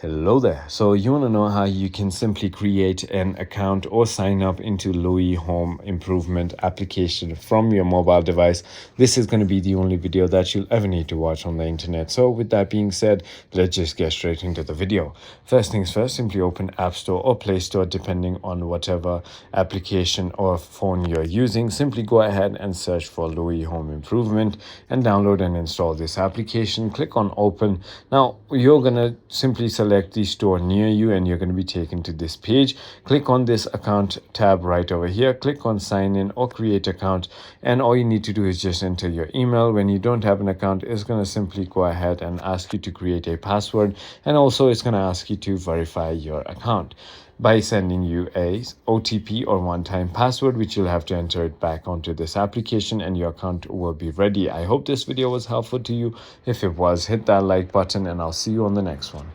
Hello there. So you want to know how you can simply create an account or sign up into Lowe home improvement application from your mobile device. This is going to be the only video that you'll ever need to watch on the internet. So with that being said, let's just get straight into the video. First things first, simply open App Store or Play Store depending on whatever application or phone you're using. Simply go ahead and search for Lowe home improvement and download and install this application. Click on open. Now you're going to simply select the store near you and you're going to be taken to this page. Click on this account tab right over here. Click on sign in or create account, and all you need to do is just enter your email. When you don't have an account, it's going to simply go ahead and ask you to create a password, and also it's going to ask you to verify your account by sending you a OTP or one-time password, which you'll have to enter it back onto this application and your account will be ready. I hope this video was helpful to you. If it was, hit that like button and I'll see you on the next one.